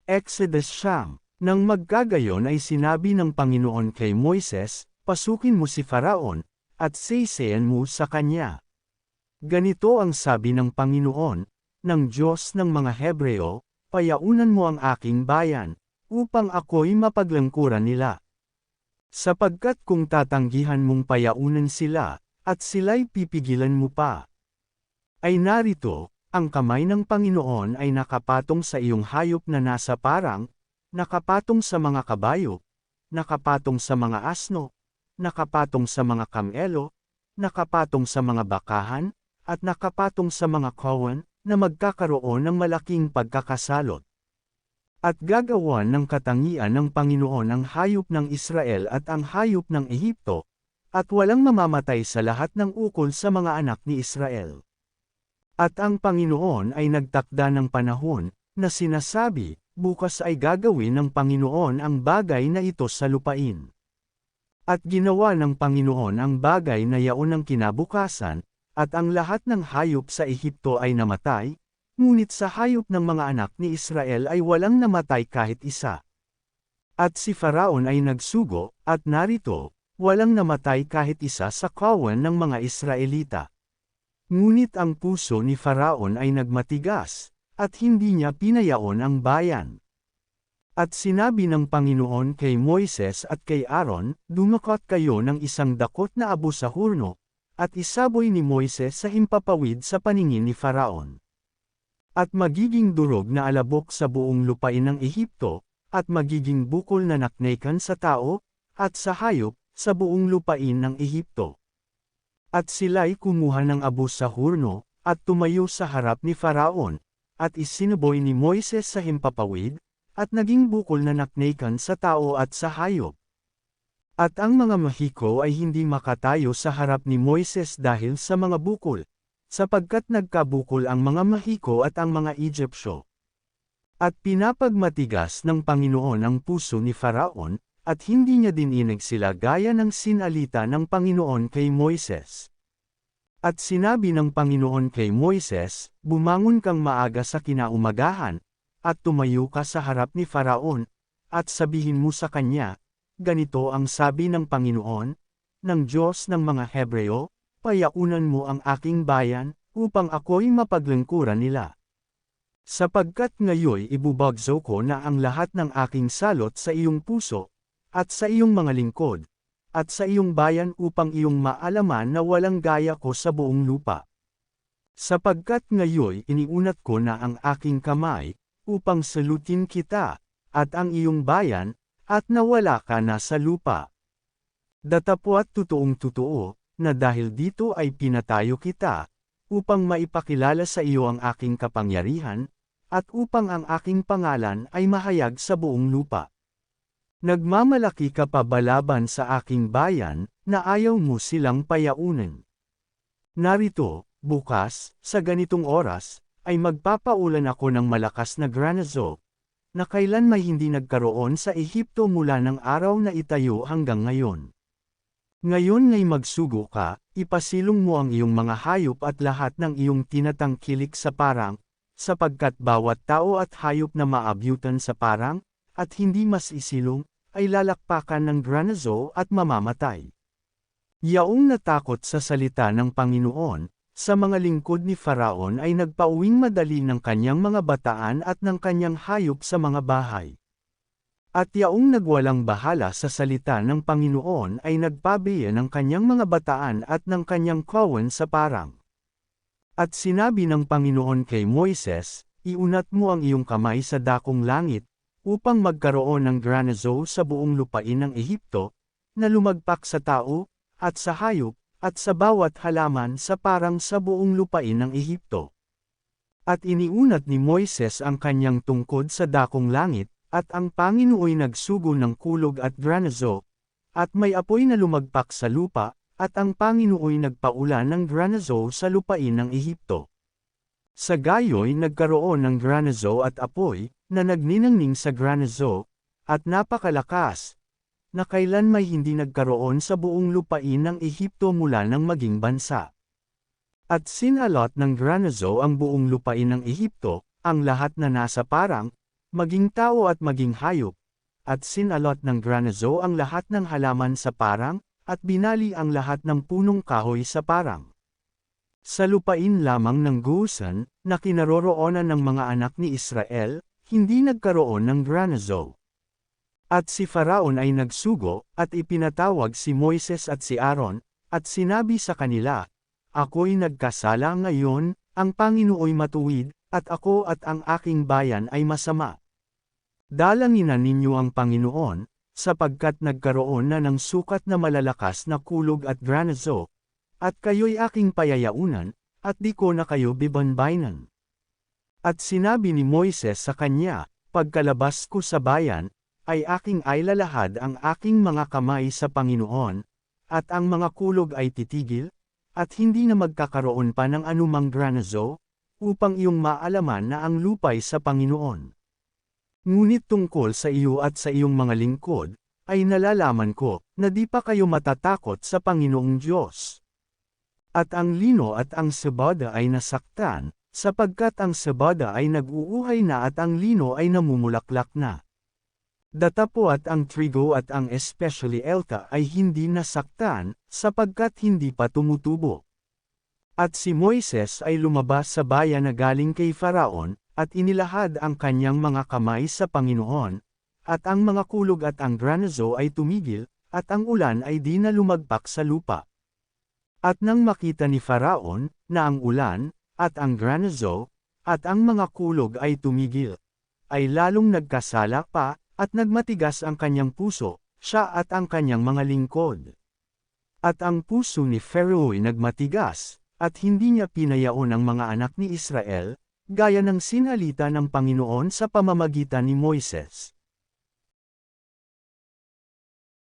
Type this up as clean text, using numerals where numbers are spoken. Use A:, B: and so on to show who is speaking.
A: Exodus siyam. Nang magkagayon ay sinabi ng Panginoon kay Moises, pasukin mo si Faraon, at saysayan mo sa kanya. Ganito ang sabi ng Panginoon, ng Diyos ng mga Hebreo, payaunan mo ang aking bayan, upang ako'y mapaglangkuran nila. Sapagkat kung tatanggihan mong payaunan sila, at sila'y pipigilan mo pa, ay narito, ang kamay ng Panginoon ay nakapatong sa iyong hayop na nasa parang, nakapatong sa mga kabayo, nakapatong sa mga asno, nakapatong sa mga kamelo, nakapatong sa mga bakahan, at nakapatong sa mga kawan, na magkakaroon ng malaking pagkakasalot. At gagawan ng katangian ng Panginoon ang hayop ng Israel at ang hayop ng Ehipto, at walang mamamatay sa lahat ng ukol sa mga anak ni Israel. At ang Panginoon ay nagtakda ng panahon, na sinasabi, bukas ay gagawin ng Panginoon ang bagay na ito sa lupain. At ginawa ng Panginoon ang bagay na yaon ng kinabukasan, at ang lahat ng hayop sa Ehipto ay namatay, ngunit sa hayop ng mga anak ni Israel ay walang namatay kahit isa. At si Faraon ay nagsugo, at narito, walang namatay kahit isa sa kawan ng mga Israelita. Ngunit ang puso ni Faraon ay nagmatigas, at hindi niya pinayaon ang bayan. At sinabi ng Panginoon kay Moises at kay Aaron, dumakot kayo ng isang dakot na abo sa hurno, at isaboy ni Moises sa himpapawid sa paningin ni Faraon. At magiging durog na alabok sa buong lupain ng Ehipto, at magiging bukol na naknekan sa tao, at sa hayop, sa buong lupain ng Ehipto. At sila'y kumuha ng abo sa hurno, at tumayo sa harap ni Faraon, at isinuboy ni Moises sa himpapawid, at naging bukol na naknekan sa tao at sa hayop. At ang mga mahiko ay hindi makatayo sa harap ni Moises dahil sa mga bukol, sapagkat nagkabukol ang mga mahiko at ang mga Egyptyo. At pinapagmatigas ng Panginoon ang puso ni Faraon, at hindi niya dininig sila gaya ng sinalita ng Panginoon kay Moises. At sinabi ng Panginoon kay Moises, bumangon kang maaga sa kinaumagahan, at tumayo ka sa harap ni Faraon, at sabihin mo sa kanya, ganito ang sabi ng Panginoon, ng Diyos ng mga Hebreo, payaunan mo ang aking bayan, upang ako'y mapaglangkuran nila. Sapagkat ngayoy ibubagso ko na ang lahat ng aking salot sa iyong puso, at sa iyong mga lingkod, at sa iyong bayan upang iyong maalaman na walang gaya ko sa buong lupa. Sapagkat ngayoy iniunat ko na ang aking kamay, upang salutin kita, at ang iyong bayan, at nawala ka na sa lupa. Datapwat totoong totoo, na dahil dito ay pinatayo kita, upang maipakilala sa iyo ang aking kapangyarihan, at upang ang aking pangalan ay mahayag sa buong lupa. Nagmamalaki ka pa ba laban sa aking bayan, na ayaw mo silang payaunin? Narito, bukas, sa ganitong oras, ay magpapaulan ako ng malakas na granizo, na kailan may hindi nagkaroon sa Ehipto mula ng araw na itayo hanggang ngayon. Ngayon ngay magsugo ka, ipasilong mo ang iyong mga hayop at lahat ng iyong tinatangkilik sa parang, sapagkat bawat tao at hayop na maabyutan sa parang, at hindi mas isilong, ay lalakpakan ng granizo at mamamatay. Yaong natakot sa salita ng Panginoon, sa mga lingkod ni Faraon ay nagpauwing madali ng kanyang mga bataan at ng kanyang hayop sa mga bahay. At yaong nagwalang bahala sa salita ng Panginoon ay nagpabiya ng kanyang mga bataan at ng kanyang kawan sa parang. At sinabi ng Panginoon kay Moises, iunat mo ang iyong kamay sa dakong langit, upang magkaroon ng granizo sa buong lupain ng Ehipto, na lumagpak sa tao, at sa hayop, at sa bawat halaman sa parang sa buong lupain ng Ehipto. At iniunat ni Moises ang kanyang tungkod sa dakong langit, at ang Panginooy nagsugo ng kulog at granizo, at may apoy na lumagpak sa lupa, at ang Panginooy nagpaulan ng granizo sa lupain ng Ehipto. Sa gayoy nagkaroon ng granizo at apoy, na nagniningning sa granizo, at napakalakas, na kailan may hindi nagkaroon sa buong lupain ng Ehipto mula nang maging bansa. At sinalot ng granizo ang buong lupain ng Ehipto, ang lahat na nasa parang, maging tao at maging hayop, at sinalot ng granizo ang lahat ng halaman sa parang, at binali ang lahat ng punong kahoy sa parang. Sa lupain lamang ng Gosen, na kinaroroonan ng mga anak ni Israel, hindi nagkaroon ng granizo. At si Faraon ay nagsugo, at ipinatawag si Moises at si Aaron, at sinabi sa kanila, "Ako'y nagkasala ngayon, ang Panginoo'y matuwid, at ako at ang aking bayan ay masama. Dalanginan ninyo ang Panginoon, sapagkat nagkaroon na ng sukat na malalakas na kulog at granizo, at kayo'y aking payayaunan, at di ko na kayo bibanbaynan." At sinabi ni Moises sa kanya, "Pagkalabas ko sa bayan, ay aking ailalahad ang aking mga kamay sa Panginoon, at ang mga kulog ay titigil, at hindi na magkakaroon pa ng anumang granizo, upang iyong maalaman na ang lupa'y sa Panginoon. Ngunit tungkol sa iyo at sa iyong mga lingkod, ay nalalaman ko, na di pa kayo matatakot sa Panginoong Diyos." At ang lino at ang sebada ay nasaktan, sapagkat ang sebada ay nag-uuhay na at ang lino ay namumulaklak na. Datapo at ang trigo at ang especially elta ay hindi nasaktan, sapagkat hindi pa tumutubo. At si Moises ay lumabas sa bayan na galing kay Faraon, at inilahad ang kanyang mga kamay sa Panginoon, at ang mga kulog at ang granizo ay tumigil, at ang ulan ay di na lumagpak sa lupa. At nang makita ni Faraon, na ang ulan, at ang granizo, at ang mga kulog ay tumigil, ay lalong nagkasala pa, at nagmatigas ang kanyang puso, siya at ang kanyang mga lingkod. At ang puso ni Pharaoh ay nagmatigas, at hindi niya pinayaon ang mga anak ni Israel, gaya ng sinalita ng Panginoon sa pamamagitan ni Moises.